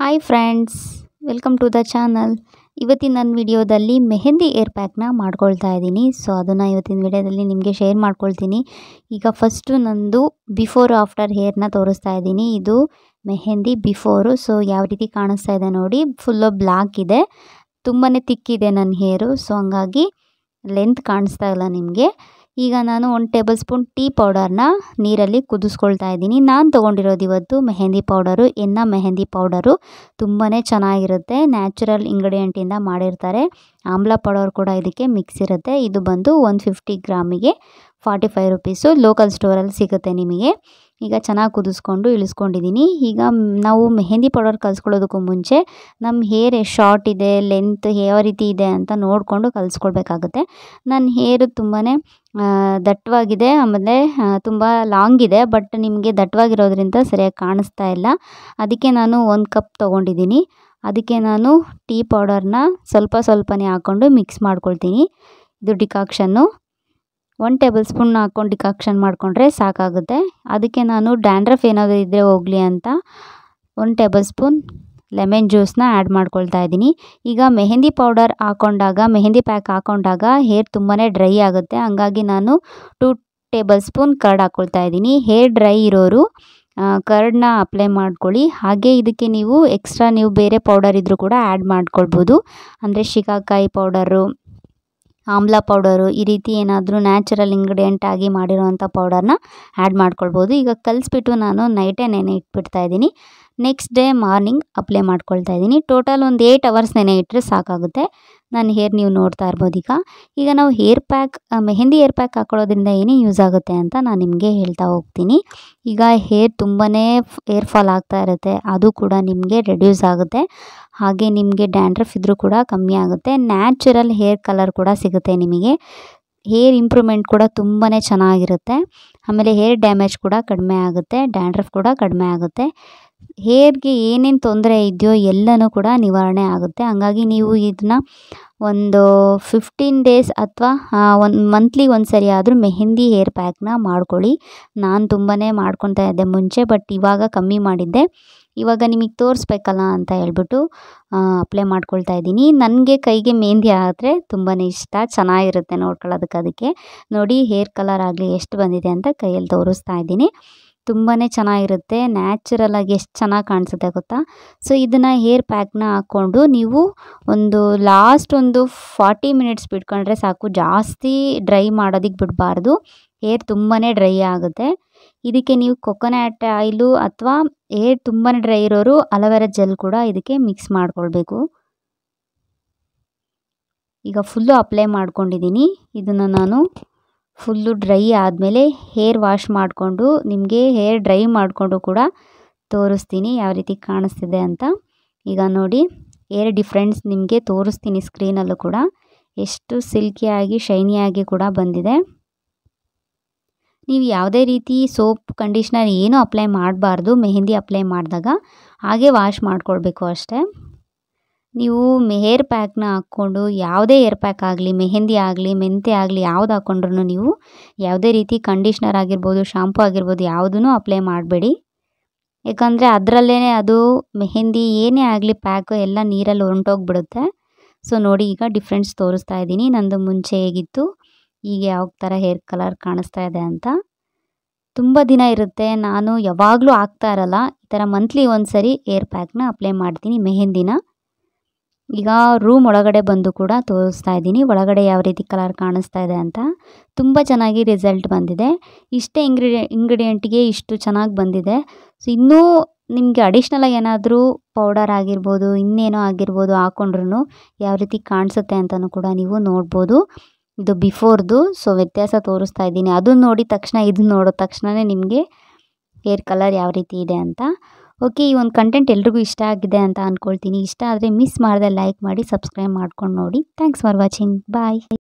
Hi friends, welcome to the channel. ಇವತ್ತಿನ ನನ್ನ ವಿಡಿಯೋದಲ್ಲಿ ಮೆಹಂದಿ ಏರ್ ಪ್ಯಾಕ್ನ ಮಾಡ್ಕೊಳ್ತಾ ಇದ್ದೀನಿ. ಸೊ ಅದನ್ನು ಇವತ್ತಿನ ವಿಡಿಯೋದಲ್ಲಿ ನಿಮಗೆ ಶೇರ್ ಮಾಡ್ಕೊಳ್ತೀನಿ. ಈಗ ಫಸ್ಟು ನಂದು ಬಿಫೋರ್ ಆಫ್ಟರ್ ಹೇರ್ನ ತೋರಿಸ್ತಾ ಇದ್ದೀನಿ. ಇದು ಮೆಹಂದಿ ಬಿಫೋರು. ಸೊ ಯಾವ ರೀತಿ ಕಾಣಿಸ್ತಾ ಇದೆ ನೋಡಿ, ಫುಲ್ಲು ಬ್ಲ್ಯಾಕ್ ಇದೆ, ತುಂಬಾ ತಿಕ್ಕಿದೆ ನನ್ನ ಹೇರು. ಸೊ ಹಂಗಾಗಿ ಲೆಂತ್ ಕಾಣಿಸ್ತಾ ಇಲ್ಲ ನಿಮಗೆ. ಈಗ ನಾನು 1 ಟೇಬಲ್ ಸ್ಪೂನ್ ಟೀ ಪೌಡರ್ನ ನೀರಲ್ಲಿ ಕುದಿಸ್ಕೊಳ್ತಾ ಇದ್ದೀನಿ. ನಾನು ತೊಗೊಂಡಿರೋದು ಇವತ್ತು ಮೆಹಂದಿ ಪೌಡರು, ಎನ್ನ ಮೆಹಂದಿ ಪೌಡರು. ತುಂಬಾ ಚೆನ್ನಾಗಿರುತ್ತೆ, ನ್ಯಾಚುರಲ್ ಇಂಗ್ರೀಡಿಯೆಂಟಿಂದ ಮಾಡಿರ್ತಾರೆ. ಆಮ್ಲ ಪೌಡರ್ ಕೂಡ ಇದಕ್ಕೆ ಮಿಕ್ಸ್ ಇರುತ್ತೆ. ಇದು ಬಂದು 150 ಗ್ರಾಮಿಗೆ 45 ರುಪೀಸು. ಲೋಕಲ್ ಸ್ಟೋರಲ್ಲಿ ಸಿಗುತ್ತೆ ನಿಮಗೆ. ಈಗ ಚೆನ್ನಾಗಿ ಕುದಿಸ್ಕೊಂಡು ಇಳಿಸ್ಕೊಂಡಿದ್ದೀನಿ. ಈಗ ನಾವು ಮೆಹಂದಿ ಪೌಡರ್ ಕಲಿಸ್ಕೊಳ್ಳೋದಕ್ಕೂ ಮುಂಚೆ ನಮ್ಮ ಹೇರ್ ಎಷ್ಟು ಶಾರ್ಟ್ ಇದೆ, ಲೆಂತ್ ಯಾವ ರೀತಿ ಇದೆ ಅಂತ ನೋಡಿಕೊಂಡು ಕಲಿಸ್ಕೊಳ್ಬೇಕಾಗುತ್ತೆ. ನನ್ನ ಹೇರು ತುಂಬಾ ದಟ್ಟವಾಗಿದೆ, ಆಮೇಲೆ ತುಂಬ ಲಾಂಗ್ ಇದೆ. ಬಟ್ ನಿಮಗೆ ದಟ್ಟವಾಗಿರೋದ್ರಿಂದ ಸರಿಯಾಗಿ ಕಾಣಿಸ್ತಾ ಇಲ್ಲ. ಅದಕ್ಕೆ ನಾನು 1 ಕಪ್ ತೊಗೊಂಡಿದ್ದೀನಿ. ಅದಕ್ಕೆ ನಾನು ಟೀ ಪೌಡರ್ನ ಸ್ವಲ್ಪನೇ ಹಾಕ್ಕೊಂಡು ಮಿಕ್ಸ್ ಮಾಡ್ಕೊಳ್ತೀನಿ. ಇದು ಡಿಕಾಕ್ಷನ್ನು 1 ಟೇಬಲ್ ಸ್ಪೂನ್ ಹಾಕ್ಕೊಂಡು ಡಿಕಾಕ್ಷನ್ ಮಾಡಿಕೊಂಡ್ರೆ ಸಾಕಾಗುತ್ತೆ. ಅದಕ್ಕೆ ನಾನು ಡ್ಯಾಂಡ್ರಫ್ ಏನಾದರೂ ಇದ್ದರೆ ಹೋಗಲಿ ಅಂತ 1 ಟೇಬಲ್ ಸ್ಪೂನ್ ಲೆಮನ್ ಜ್ಯೂಸನ್ನ ಆ್ಯಡ್ ಮಾಡ್ಕೊಳ್ತಾ ಇದ್ದೀನಿ. ಈಗ ಮೆಹಂದಿ ಪೌಡರ್ ಹಾಕ್ಕೊಂಡಾಗ, ಮೆಹಂದಿ ಪ್ಯಾಕ್ ಹಾಕ್ಕೊಂಡಾಗ ಹೇರ್ ತುಂಬಾ ಡ್ರೈ ಆಗುತ್ತೆ. ಹಂಗಾಗಿ ನಾನು 2 ಟೇಬಲ್ ಸ್ಪೂನ್ ಕರ್ಡ್ ಹಾಕ್ಕೊಳ್ತಾ ಇದ್ದೀನಿ. ಹೇರ್ ಡ್ರೈ ಇರೋರು ಕರ್ಡ್ನ ಅಪ್ಲೈ ಮಾಡ್ಕೊಳ್ಳಿ. ಹಾಗೆ ಇದಕ್ಕೆ ನೀವು ಎಕ್ಸ್ಟ್ರಾ ಬೇರೆ ಪೌಡರ್ ಇದ್ದರೂ ಕೂಡ ಆ್ಯಡ್ ಮಾಡ್ಕೊಳ್ಬೋದು. ಅಂದರೆ ಶಿಕಾಕಾಯಿ ಪೌಡರು, ಆಮ್ಲ ಪೌಡರು, ಈ ರೀತಿ ಏನಾದರೂ ನ್ಯಾಚುರಲ್ ಇಂಗ್ರೀಡಿಯೆಂಟ್ ಆಗಿ ಮಾಡಿರೋವಂಥ ಪೌಡರ್ನ ಆ್ಯಡ್ ಮಾಡ್ಕೊಳ್ಬೋದು. ಈಗ ಕಲಿಸ್ಬಿಟ್ಟು ನಾನು ನೈಟೇ ನೆನೆ ಇಟ್ಬಿಡ್ತಾ ಇದ್ದೀನಿ. ನೆಕ್ಸ್ಟ್ ಡೇ ಮಾರ್ನಿಂಗ್ ಅಪ್ಲೈ ಮಾಡ್ಕೊಳ್ತಾ ಇದ್ದೀನಿ. ಟೋಟಲ್ ಒಂದು 8 ಅವರ್ಸ್ ನೆನೆ ಇಟ್ಟರೆ ಸಾಕಾಗುತ್ತೆ. ನನ್ನ ಹೇರ್ ನೀವು ನೋಡ್ತಾ ಇರ್ಬೋದು. ಈಗ ನಾವು hair pack, mehndi hair pack ಹಾಕ್ಕೊಳ್ಳೋದ್ರಿಂದ ಏನೇ ಯೂಸ್ ಆಗುತ್ತೆ ಅಂತ ನಾನು ನಿಮಗೆ ಹೇಳ್ತಾ ಹೋಗ್ತೀನಿ. ಈಗ ಹೇರ್ ತುಂಬಾ ಹೇರ್ ಫಾಲ್ ಆಗ್ತಾ ಇರುತ್ತೆ, ಅದು ಕೂಡ ನಿಮಗೆ ರೆಡ್ಯೂಸ್ ಆಗುತ್ತೆ. ಹಾಗೆ ನಿಮಗೆ ಡ್ಯಾಂಡ್ರಫ್ ಇದ್ದರೂ ಕೂಡ ಕಮ್ಮಿ ಆಗುತ್ತೆ. ನ್ಯಾಚುರಲ್ ಹೇರ್ ಕಲರ್ ಕೂಡ ಸಿಗುತ್ತೆ ನಿಮಗೆ. ಹೇರ್ ಇಂಪ್ರೂವ್ಮೆಂಟ್ ಕೂಡ ತುಂಬಾ ಚೆನ್ನಾಗಿರುತ್ತೆ. ಆಮೇಲೆ ಹೇರ್ ಡ್ಯಾಮೇಜ್ ಕೂಡ ಕಡಿಮೆ ಆಗುತ್ತೆ, ಡ್ಯಾಂಡ್ರಫ್ ಕೂಡ ಕಡಿಮೆ ಆಗುತ್ತೆ. ಹೇರ್ಗೆ ಏನೇನು ತೊಂದರೆ ಇದೆಯೋ ಎಲ್ಲನೂ ಕೂಡ ನಿವಾರಣೆ ಆಗುತ್ತೆ. ಹಂಗಾಗಿ ನೀವು ಇದನ್ನ ಒಂದು 15 ಡೇಸ್ ಅಥವಾ ಮಂತ್ಲಿ ಒಂದ್ಸರಿ ಆದರೂ ಮೆಹಂದಿ ಹೇರ್ ಪ್ಯಾಕ್ನ ಮಾಡ್ಕೊಳ್ಳಿ. ನಾನು ತುಂಬಾ ಮಾಡ್ಕೊತಾ ಇದ್ದೆ ಮುಂಚೆ, ಬಟ್ ಇವಾಗ ಕಮ್ಮಿ ಮಾಡಿದ್ದೆ. ಇವಾಗ ನಿಮಗೆ ತೋರಿಸ್ಬೇಕಲ್ಲ ಅಂತ ಹೇಳ್ಬಿಟ್ಟು ಅಪ್ಲೈ ಮಾಡ್ಕೊಳ್ತಾ ಇದ್ದೀನಿ. ನನಗೆ ಕೈಗೆ ಮೆಹಂದಿ ಆದರೆ ತುಂಬಾ ಇಷ್ಟ, ಚೆನ್ನಾಗಿರುತ್ತೆ ನೋಡ್ಕೊಳ್ಳೋದಕ್ಕೆ. ಅದಕ್ಕೆ ನೋಡಿ ಹೇರ್ ಕಲರ್ ಆಗಲಿ ಎಷ್ಟು ಬಂದಿದೆ ಅಂತ ಕೈಯಲ್ಲಿ ತೋರಿಸ್ತಾ ಇದ್ದೀನಿ. ತುಂಬಾ ಚೆನ್ನಾಗಿರುತ್ತೆ, ನ್ಯಾಚುರಲಾಗಿ ಎಷ್ಟು ಚೆನ್ನಾಗಿ ಕಾಣಿಸುತ್ತೆ ಗೊತ್ತಾ. ಸೊ ಇದನ್ನು ಹೇರ್ ಪ್ಯಾಕ್ನ ಹಾಕ್ಕೊಂಡು ನೀವು ಲಾಸ್ಟ್ 40 ಮಿನಿಟ್ಸ್ ಬಿಟ್ಕೊಂಡ್ರೆ ಸಾಕು. ಜಾಸ್ತಿ ಡ್ರೈ ಮಾಡೋದಕ್ಕೆ ಬಿಡಬಾರ್ದು, ಹೇರ್ ತುಂಬಾ ಡ್ರೈ ಆಗುತ್ತೆ. ಇದಕ್ಕೆ ನೀವು ಕೊಕೊನಟ್ ಆಯಿಲು ಅಥವಾ ಹೇರ್ ತುಂಬಾ ಡ್ರೈ ಇರೋರು ಅಲೋವೆರಾ ಜೆಲ್ ಕೂಡ ಇದಕ್ಕೆ ಮಿಕ್ಸ್ ಮಾಡ್ಕೊಳ್ಬೇಕು. ಈಗ ಫುಲ್ಲು ಅಪ್ಲೈ ಮಾಡ್ಕೊಂಡಿದ್ದೀನಿ. ಇದನ್ನು ನಾನು ಫುಲ್ಲು ಡ್ರೈ ಆದಮೇಲೆ ಹೇರ್ ವಾಶ್ ಮಾಡಿಕೊಂಡು ನಿಮಗೆ ಹೇರ್ ಡ್ರೈ ಮಾಡಿಕೊಂಡು ಕೂಡ ತೋರಿಸ್ತೀನಿ ಯಾವ ರೀತಿ ಕಾಣಿಸ್ತಿದೆ ಅಂತ. ಈಗ ನೋಡಿ ಹೇರ್ ಡಿಫ್ರೆನ್ಸ್ ನಿಮಗೆ ತೋರಿಸ್ತೀನಿ ಸ್ಕ್ರೀನಲ್ಲೂ ಕೂಡ. ಎಷ್ಟು ಸಿಲ್ಕಿಯಾಗಿ ಶೈನಿಯಾಗಿ ಕೂಡ ಬಂದಿದೆ. ನೀವು ಯಾವುದೇ ರೀತಿ ಸೋಪ್, ಕಂಡೀಷ್ನರ್ ಏನೂ ಅಪ್ಲೈ ಮಾಡಬಾರ್ದು. ಮೆಹಂದಿ ಅಪ್ಲೈ ಮಾಡಿದಾಗ ಹಾಗೆ ವಾಶ್ ಮಾಡ್ಕೊಳ್ಬೇಕು ಅಷ್ಟೇ. ನೀವು ಹೇರ್ ಪ್ಯಾಕ್ನ ಹಾಕ್ಕೊಂಡು ಯಾವುದೇ ಹೇರ್ ಪ್ಯಾಕ್ ಆಗಲಿ, ಮೆಹಂದಿ ಆಗಲಿ, ಮೆಂತೆ ಆಗಲಿ, ಯಾವ್ದು ಹಾಕ್ಕೊಂಡ್ರೂ ನೀವು ಯಾವುದೇ ರೀತಿ ಕಂಡೀಷ್ನರ್ ಆಗಿರ್ಬೋದು, ಶಾಂಪೂ ಆಗಿರ್ಬೋದು, ಯಾವುದೂ ಅಪ್ಲೈ ಮಾಡಬೇಡಿ. ಯಾಕಂದರೆ ಅದರಲ್ಲೇ ಅದು ಮೆಹಂದಿ ಏನೇ ಆಗಲಿ ಪ್ಯಾಕು ಎಲ್ಲ ನೀರಲ್ಲಿ ಹೊಂಟೋಗ್ಬಿಡುತ್ತೆ. ಸೊ ನೋಡಿ ಈಗ ಡಿಫ್ರೆನ್ಸ್ ತೋರಿಸ್ತಾ ಇದ್ದೀನಿ. ನಂದು ಮುಂಚೆ ಹೇಗಿತ್ತು, ಈಗ ಯಾವ ಥರ ಹೇರ್ ಕಲರ್ ಕಾಣಿಸ್ತಾ ಇದೆ ಅಂತ. ತುಂಬ ದಿನ ಇರುತ್ತೆ, ನಾನು ಯಾವಾಗಲೂ ಹಾಕ್ತಾ ಇರಲ್ಲ. ಈ ಥರ ಮಂತ್ಲಿ ಒಂದ್ಸರಿ ಹೇರ್ ಪ್ಯಾಕ್ನ ಅಪ್ಲೈ ಮಾಡ್ತೀನಿ ಮೆಹಂದಿನ. ಈಗ ರೂಮ್ ಒಳಗಡೆ ಬಂದು ಕೂಡ ತೋರಿಸ್ತಾ ಇದ್ದೀನಿ ಒಳಗಡೆ ಯಾವ ರೀತಿ ಕಲರ್ ಕಾಣಿಸ್ತಾ ಇದೆ ಅಂತ. ತುಂಬ ಚೆನ್ನಾಗಿ ರಿಸಲ್ಟ್ ಬಂದಿದೆ. ಇಷ್ಟೇ ಇಂಗ್ರೀಡಿಯೆಂಟ್ಗೆ ಇಷ್ಟು ಚೆನ್ನಾಗಿ ಬಂದಿದೆ. ಸೊ ಇನ್ನೂ ನಿಮಗೆ ಅಡಿಷ್ನಲಾಗಿ ಏನಾದರೂ ಪೌಡರ್ ಆಗಿರ್ಬೋದು, ಇನ್ನೇನೋ ಆಗಿರ್ಬೋದು ಹಾಕ್ಕೊಂಡ್ರೂ ಯಾವ ರೀತಿ ಕಾಣಿಸುತ್ತೆ ಅಂತಲೂ ಕೂಡ ನೀವು ನೋಡ್ಬೋದು. ಇದು ಬಿಫೋರ್ದು. ಸೊ ವ್ಯತ್ಯಾಸ ತೋರಿಸ್ತಾ ಇದ್ದೀನಿ. ಅದನ್ನು ನೋಡಿದ ತಕ್ಷಣ ಇದನ್ನ ನೋಡಿದ ತಕ್ಷಣವೇ ನಿಮಗೆ ಹೇರ್ ಕಲರ್ ಯಾವ ರೀತಿ ಇದೆ ಅಂತ. ಓಕೆ, ಈ ಒಂದು ಕಂಟೆಂಟ್ ಎಲ್ರಿಗೂ ಇಷ್ಟ ಆಗಿದೆ ಅಂತ ಅಂದ್ಕೊಳ್ತೀನಿ. ಇಷ್ಟ ಆದರೆ ಮಿಸ್ ಮಾಡದೆ ಲೈಕ್ ಮಾಡಿ, ಸಬ್ಸ್ಕ್ರೈಬ್ ಮಾಡ್ಕೊಂಡು ನೋಡಿ. Thanks for watching. ಬಾಯ್.